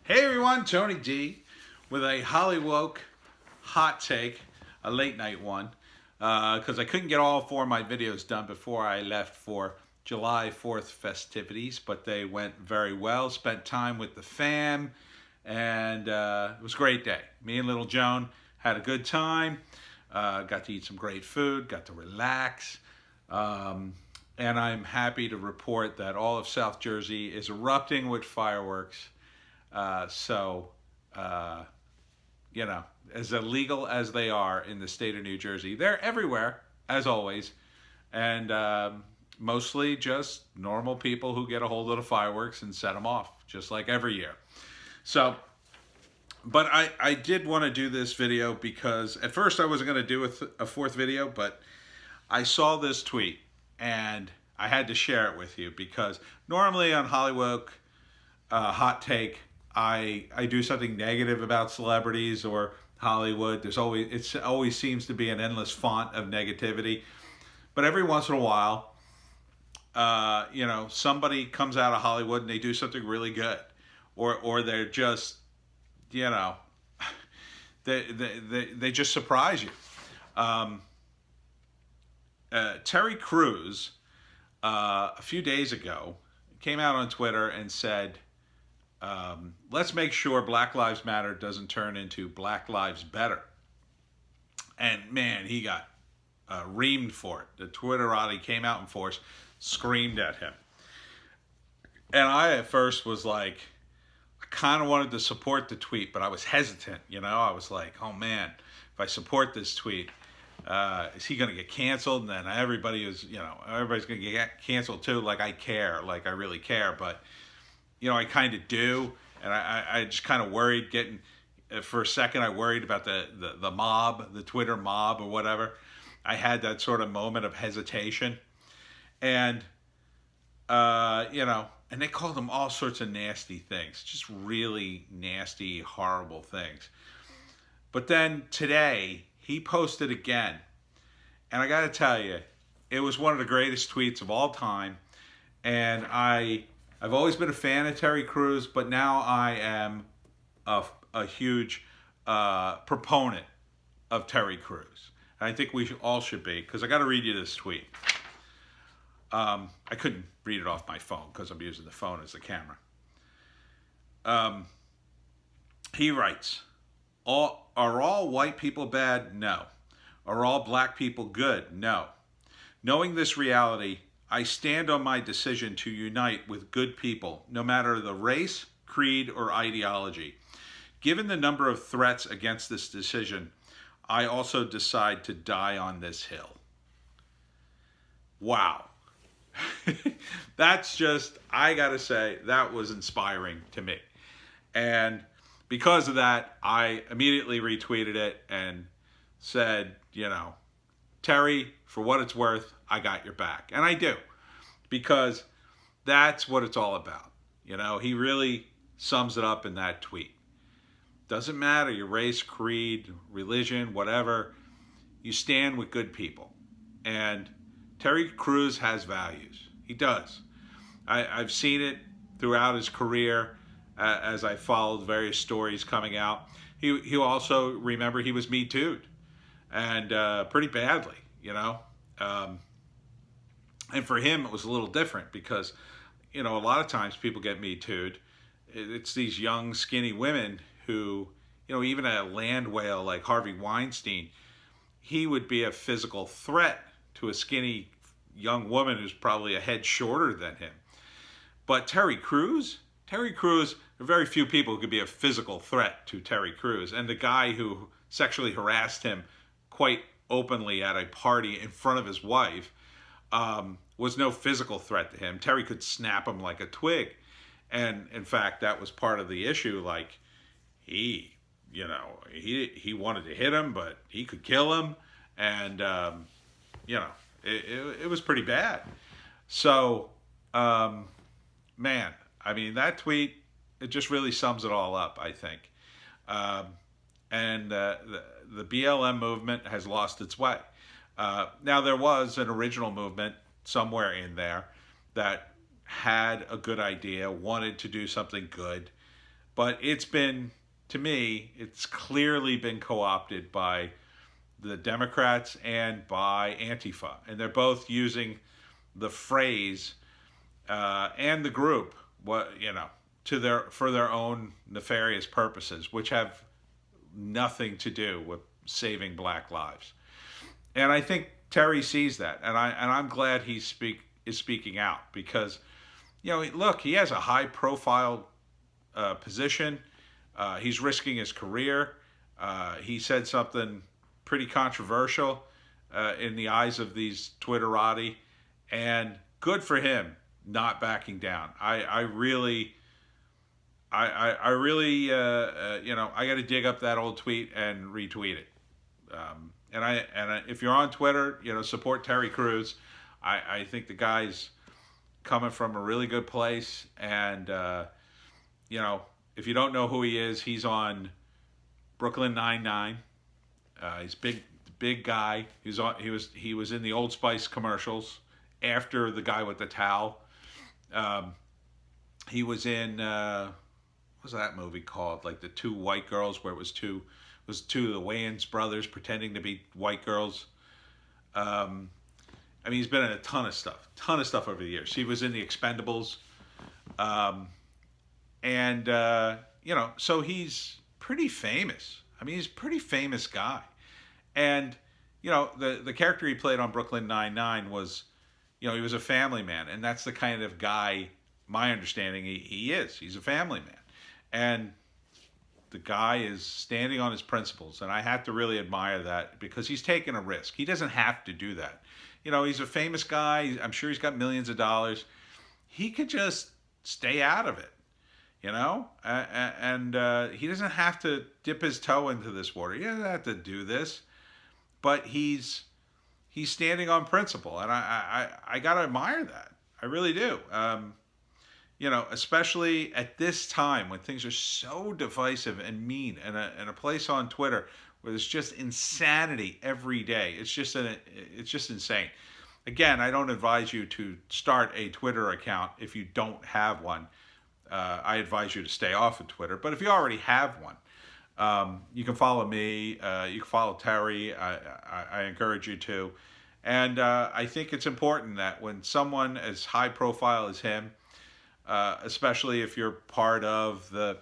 Hey everyone, Tony D with a Hollywoke hot take, a late night one, because I couldn't get all four of my videos done before I left for July 4th festivities, but they went very well. Spent time with the fam, and it was a great day. Me and little Joan had a good time, got to eat some great food, got to relax, and I'm happy to report that all of South Jersey is erupting with fireworks. So, you know, as illegal as they are in the state of New Jersey, they're everywhere, as always, and mostly just normal people who get a hold of the fireworks and set them off, just like every year. So, but I did want to do this video because at first I wasn't going to do a fourth video, but I saw this tweet and I had to share it with you because normally on Hollywoke Hot Take, I do something negative about celebrities or Hollywood. It always seems to be an endless font of negativity. But every once in a while, somebody comes out of Hollywood and they do something really good, or they're just, they just surprise you. Terry Crews a few days ago came out on Twitter and said, let's make sure Black Lives Matter doesn't turn into Black Lives Better. And man, he got reamed for it. The Twitterati came out in force, screamed at him. And I at first was like, I kind of wanted to support the tweet, but I was hesitant. I was like, oh man, if I support this tweet, is he going to get canceled? And then everybody's going to get canceled too. Like I really care, but I kind of do, and I just kind of worried for a second, I worried about the mob, the Twitter mob or whatever. I had that sort of moment of hesitation, and, and they called him all sorts of nasty things, just really nasty, horrible things. But then today, he posted again, and I got to tell you, it was one of the greatest tweets of all time, and I've always been a fan of Terry Crews, but now I am a huge proponent of Terry Crews. And I think we all should be, because I got to read you this tweet. I couldn't read it off my phone because I'm using the phone as the camera. He writes, are all white people bad? No. Are all black people good? No. Knowing this reality, I stand on my decision to unite with good people, no matter the race, creed, or ideology. Given the number of threats against this decision, I also decide to die on this hill. Wow. That's just, I gotta say, that was inspiring to me. And because of that, I immediately retweeted it and said, Terry, for what it's worth, I got your back. And I do, because that's what it's all about. He really sums it up in that tweet. Doesn't matter your race, creed, religion, whatever. You stand with good people. And Terry Crews has values. He does. I've seen it throughout his career as I followed various stories coming out. He also, remember, he was Me Too'd. And pretty badly, and for him, it was a little different because, a lot of times people get Me Too'd. It's these young, skinny women who, even a land whale like Harvey Weinstein, he would be a physical threat to a skinny young woman who's probably a head shorter than him. But Terry Crews, there are very few people who could be a physical threat to Terry Crews. And the guy who sexually harassed him quite openly at a party in front of his wife was no physical threat to him. Terry could snap him like a twig. And in fact, that was part of the issue. Like he wanted to hit him, but he could kill him. And, it was pretty bad. So, man, I mean, that tweet, it just really sums it all up, I think. And the BLM movement has lost its way. Now, there was an original movement somewhere in there that had a good idea, wanted to do something good, But it's been, to me, it's clearly been co-opted by the Democrats and by Antifa, and they're both using the phrase and the group, for their own nefarious purposes, which have nothing to do with saving black lives. And I think Terry sees that, and I'm glad he is speaking out, because look, he has a high profile position. He's risking his career. He said something pretty controversial in the eyes of these Twitterati, and good for him not backing down. I really, I got to dig up that old tweet and retweet it. If you're on Twitter, support Terry Crews. I think the guy's coming from a really good place, and if you don't know who he is, he's on Brooklyn Nine-Nine. He's big guy. He was in the Old Spice commercials after the guy with the towel. He was in what was that movie called? Like the two white girls, where it was two of the Wayans brothers pretending to be white girls. He's been in a ton of stuff over the years. He was in the Expendables, so he's pretty famous. He's a pretty famous guy, and the character he played on Brooklyn Nine-Nine was, he was a family man, and that's the kind of guy, my understanding, he is. He's a family man, and the guy is standing on his principles, and I have to really admire that, because he's taking a risk. He doesn't have to do that. He's a famous guy. I'm sure he's got millions of dollars. He could just stay out of it, and he doesn't have to dip his toe into this water. He doesn't have to do this, but he's standing on principle, and I gotta admire that. I really do. Especially at this time when things are so divisive and mean, and a place on Twitter where there's just insanity every day. It's just insane. Again, I don't advise you to start a Twitter account if you don't have one. I advise you to stay off of Twitter. But if you already have one, you can follow me. You can follow Terry. I encourage you to. And I think it's important that when someone as high profile as him, especially if you're part of the,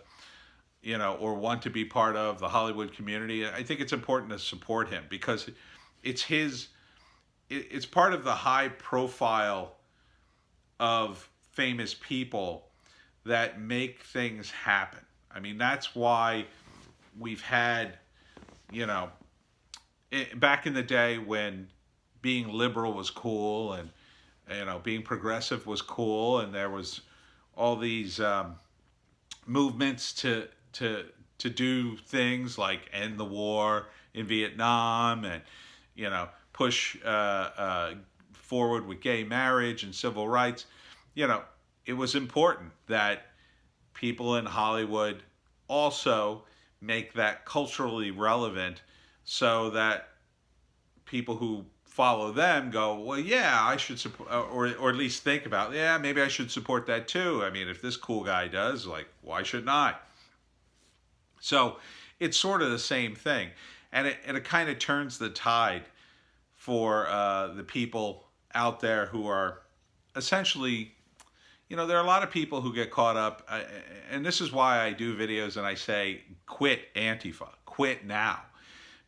or want to be part of the Hollywood community, I think it's important to support him, because it's part of the high profile of famous people that make things happen. That's why we've had, back in the day when being liberal was cool, and being progressive was cool, and there was all these movements to do things like end the war in Vietnam, and push forward with gay marriage and civil rights. It was important that people in Hollywood also make that culturally relevant, so that people who follow them go, well, yeah, I should support, or at least think about, yeah, maybe I should support that too. If this cool guy does, like, why shouldn't I? So it's sort of the same thing, and it kind of turns the tide for the people out there who are essentially, there are a lot of people who get caught up, and this is why I do videos and I say, quit Antifa, quit now,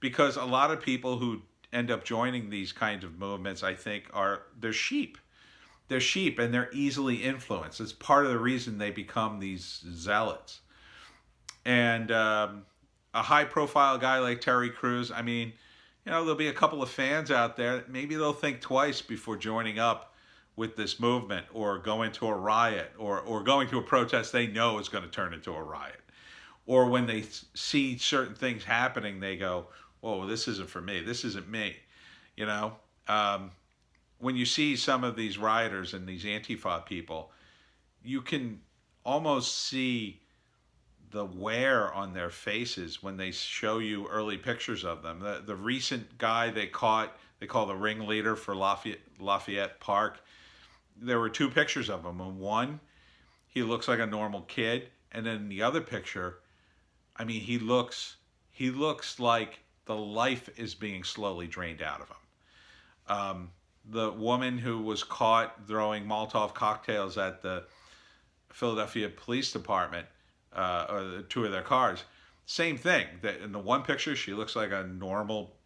because a lot of people who end up joining these kinds of movements, I think, they're sheep. They're sheep, and they're easily influenced. It's part of the reason they become these zealots. And a high-profile guy like Terry Crews, there'll be a couple of fans out there. Maybe they'll think twice before joining up with this movement, or going to a riot, or going to a protest they know is going to turn into a riot. Or when they see certain things happening, they go, whoa, this isn't for me. This isn't me. When you see some of these rioters and these Antifa people, you can almost see the wear on their faces when they show you early pictures of them. The recent guy they caught, they call the ringleader for Lafayette Park. There were two pictures of him. And one, he looks like a normal kid. and then the other picture, I mean, he looks like the life is being slowly drained out of him. The woman who was caught throwing Molotov cocktails at the Philadelphia Police Department, or the two of their cars, same thing. That in the one picture, she looks like a normal,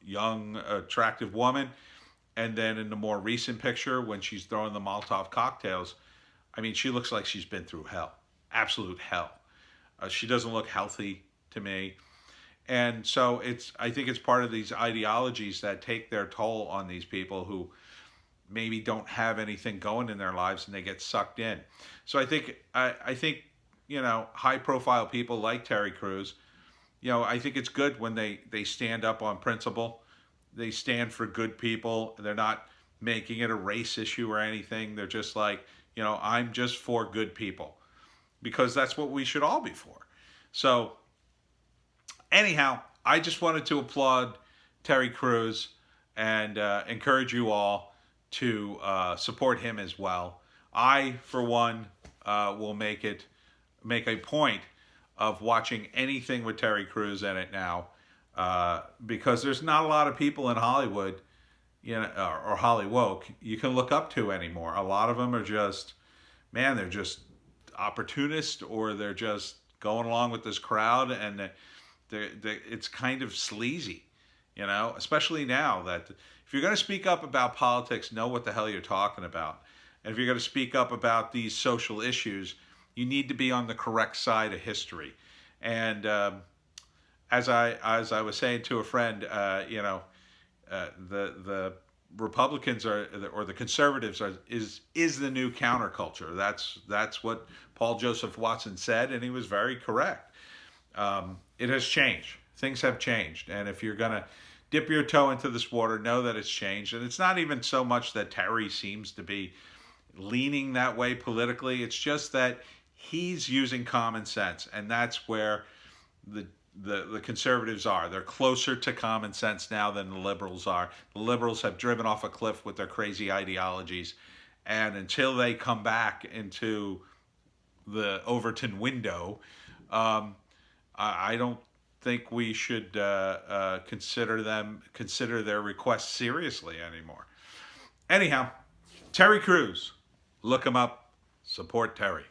young, attractive woman, and then in the more recent picture, when she's throwing the Molotov cocktails, I mean, she looks like she's been through hell, absolute hell. She doesn't look healthy to me. And so I think it's part of these ideologies that take their toll on these people who maybe don't have anything going in their lives and they get sucked in. So I think, high profile people like Terry Crews, I think it's good when they stand up on principle. They stand for good people. They're not making it a race issue or anything. They're just like, I'm just for good people, because that's what we should all be for. So anyhow, I just wanted to applaud Terry Crews and encourage you all to support him as well. I, for one, will make a point of watching anything with Terry Crews in it now, because there's not a lot of people in Hollywood, or Hollywoke, you can look up to anymore. A lot of them are just, man, they're just opportunists, or they're just going along with this crowd, and it's kind of sleazy, especially now that if you're going to speak up about politics, know what the hell you're talking about. And if you're going to speak up about these social issues, you need to be on the correct side of history. And as I was saying to a friend, the Republicans or the conservatives is the new counterculture. That's what Paul Joseph Watson said, and he was very correct. It has changed. Things have changed, and if you're gonna dip your toe into this water, know that it's changed. And it's not even so much that Terry seems to be leaning that way politically. It's just that he's using common sense, and that's where the conservatives are. They're closer to common sense now than the liberals are. The liberals have driven off a cliff with their crazy ideologies, and until they come back into the Overton window, I don't think we should consider their requests seriously anymore. Anyhow, Terry Crews, look him up, support Terry.